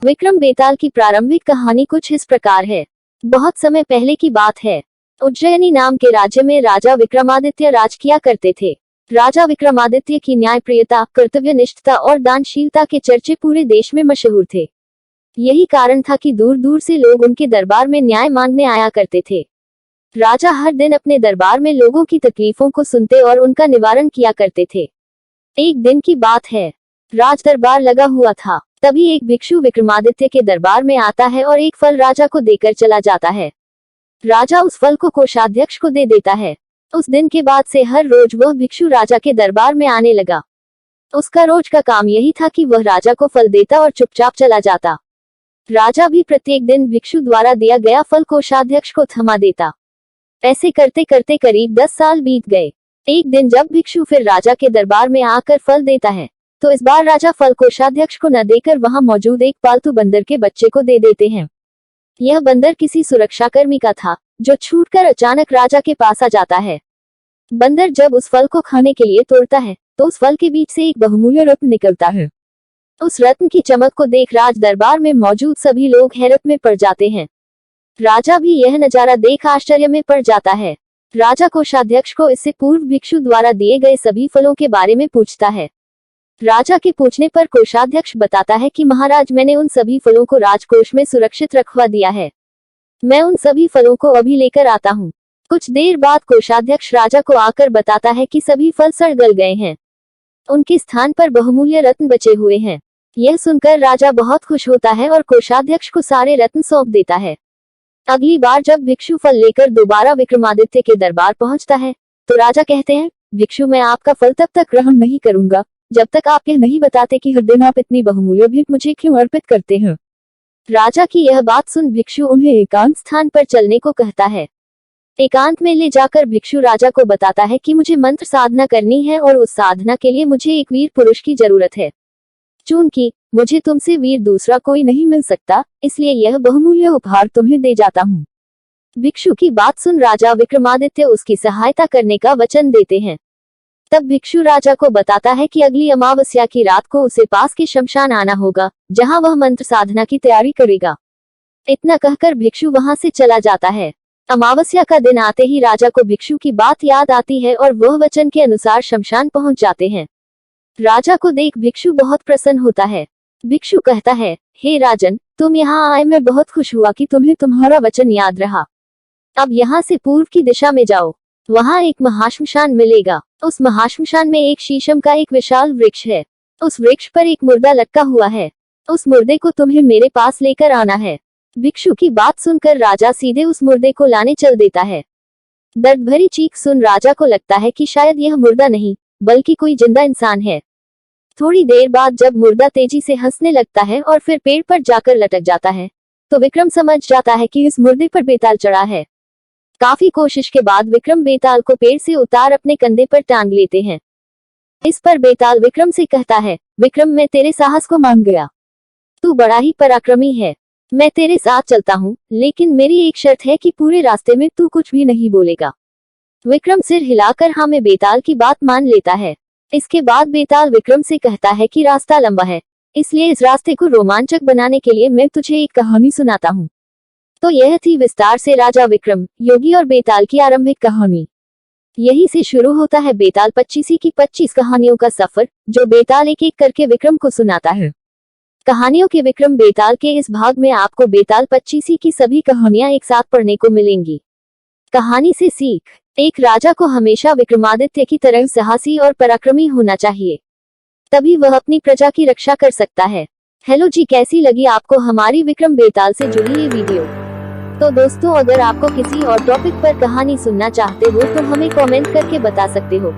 विक्रम बेताल की प्रारंभिक कहानी कुछ इस प्रकार है। बहुत समय पहले की बात है। उज्जयिनी नाम के राज्य में राजा विक्रमादित्य राज किया करते थे। राजा विक्रमादित्य की न्यायप्रियता, कर्तव्यनिष्ठता और दानशीलता के चर्चे पूरे देश में मशहूर थे। यही कारण था कि दूर दूर से लोग उनके दरबार में न्याय मांगने आया करते थे। राजा हर दिन अपने दरबार में लोगों की तकलीफों को सुनते और उनका निवारण किया करते थे। एक दिन की बात है, राज दरबार लगा हुआ था। तभी एक भिक्षु विक्रमादित्य के दरबार में आता है और एक फल राजा को देकर चला जाता है। राजा उस फल को कोषाध्यक्ष को दे देता है। उस दिन के बाद से हर रोज वह भिक्षु राजा के दरबार में आने लगा। उसका रोज का काम यही था कि वह राजा को फल देता और चुपचाप चला जाता। राजा भी प्रत्येक दिन भिक्षु द्वारा दिया गया फल कोषाध्यक्ष को थमा देता। ऐसे करते करते करीब 10 साल बीत गए। एक दिन जब भिक्षु फिर राजा के दरबार में आकर फल देता है, तो इस बार राजा फल कोषाध्यक्ष को न देकर वहां मौजूद एक पालतू बंदर के बच्चे को दे देते हैं। यह बंदर किसी सुरक्षाकर्मी का था, जो छूटकर अचानक राजा के पास आ जाता है। बंदर जब उस फल को खाने के लिए तोड़ता है, तो उस फल के बीच से एक बहुमूल्य रत्न निकलता है। उस रत्न की चमक को देख राज दरबार में मौजूद सभी लोग हैरत में पड़ जाते हैं। राजा भी यह नजारा देख आश्चर्य में पड़ जाता है। राजा कोषाध्यक्ष को इससे पूर्व भिक्षु द्वारा दिए गए सभी फलों के बारे में पूछता है। राजा के पूछने पर कोषाध्यक्ष बताता है कि महाराज, मैंने उन सभी फलों को राजकोष में सुरक्षित रखवा दिया है। मैं उन सभी फलों को अभी लेकर आता हूँ। कुछ देर बाद कोषाध्यक्ष राजा को आकर बताता है कि सभी फल सड़ गल गए हैं। उनके स्थान पर बहुमूल्य रत्न बचे हुए हैं। यह सुनकर राजा बहुत खुश होता है और कोषाध्यक्ष को सारे रत्न सौंप देता है। अगली बार जब भिक्षु फल लेकर दोबारा विक्रमादित्य के दरबार पहुंचता है, तो राजा कहते हैं, भिक्षु, मैं आपका फल तब तक ग्रहण नहीं करूंगा जब तक आप यह नहीं बताते कि हर दिन आप इतनी बहुमूल्य भेंट मुझे क्यों अर्पित करते हैं। राजा की यह बात सुन भिक्षु उन्हें एकांत स्थान पर चलने को कहता है। एकांत में ले जाकर भिक्षु राजा को बताता है कि मुझे मंत्र साधना करनी है और उस साधना के लिए मुझे एक वीर पुरुष की जरूरत है। चूंकि मुझे तुमसे वीर दूसरा कोई नहीं मिल सकता, इसलिए यह बहुमूल्य उपहार तुम्हें दे जाता हूँ। भिक्षु की बात सुन राजा विक्रमादित्य उसकी सहायता करने का वचन देते हैं। तब भिक्षु राजा को बताता है कि अगली अमावस्या की रात को उसे पास के शमशान आना होगा, जहां वह मंत्र साधना की तैयारी करेगा। इतना कहकर भिक्षु वहां से चला जाता है। अमावस्या का दिन आते ही राजा को भिक्षु की बात याद आती है और वह वचन के अनुसार शमशान पहुंच जाते हैं। राजा को देख भिक्षु बहुत प्रसन्न होता है। भिक्षु कहता है, हे राजन, तुम यहाँ आए, मैं बहुत खुश हुआ कि तुम्हें तुम्हारा वचन याद रहा। अब यहाँ से पूर्व की दिशा में जाओ, वहाँ एक महाश्मशान मिलेगा। उस महाश्मशान में एक शीशम का एक विशाल वृक्ष है। उस वृक्ष पर एक मुर्दा लटका हुआ है। उस मुर्दे को तुम्हें मेरे पास लेकर आना है। भिक्षु की बात सुनकर राजा सीधे उस मुर्दे को लाने चल देता है। दर्द भरी चीख सुन राजा को लगता है कि शायद यह मुर्दा नहीं, बल्कि कोई जिंदा इंसान है। थोड़ी देर बाद जब मुर्दा तेजी से हंसने लगता है और फिर पेड़ पर जाकर लटक जाता है, तो विक्रम समझ जाता है कि इस मुर्दे पर बेताल चढ़ा है। काफी कोशिश के बाद विक्रम बेताल को पेड़ से उतार अपने कंधे पर टांग लेते हैं। इस पर बेताल विक्रम से कहता है, विक्रम, मैं तेरे साहस को मान गया। तू बड़ा ही पराक्रमी है। मैं तेरे साथ चलता हूँ, लेकिन मेरी एक शर्त है कि पूरे रास्ते में तू कुछ भी नहीं बोलेगा। विक्रम सिर हिलाकर हाँ में बेताल की बात मान लेता है। इसके बाद बेताल विक्रम से कहता है कि रास्ता लंबा है, इसलिए इस रास्ते को रोमांचक बनाने के लिए मैं तुझे एक कहानी सुनाता हूँ। तो यह थी विस्तार से राजा विक्रम, योगी और बेताल की आरंभिक कहानी। यही से शुरू होता है बेताल 25 की 25 कहानियों का सफर, जो बेताल एक एक करके विक्रम को सुनाता है। कहानियों के विक्रम बेताल के इस भाग में आपको बेताल 25 की सभी कहानियां एक साथ पढ़ने को मिलेंगी। कहानी से सीख, एक राजा को हमेशा विक्रमादित्य की तरह साहसी और पराक्रमी होना चाहिए, तभी वह अपनी प्रजा की रक्षा कर सकता है। हेलो जी, कैसी लगी आपको हमारी विक्रम बेताल से जुड़ी ये वीडियो? तो दोस्तों, अगर आपको किसी और टॉपिक पर कहानी सुनना चाहते हो तो हमें कमेंट करके बता सकते हो।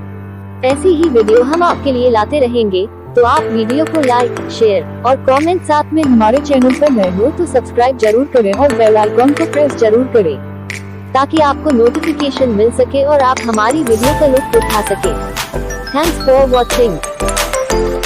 ऐसी ही वीडियो हम आपके लिए लाते रहेंगे, तो आप वीडियो को लाइक, शेयर और कमेंट, साथ में हमारे चैनल पर नए हो तो सब्सक्राइब जरूर करें और बेल आइकॉन को प्रेस जरूर करें, ताकि आपको नोटिफिकेशन मिल सके और आप हमारी वीडियो का लुत्फ उठा सके। Thanks for watching.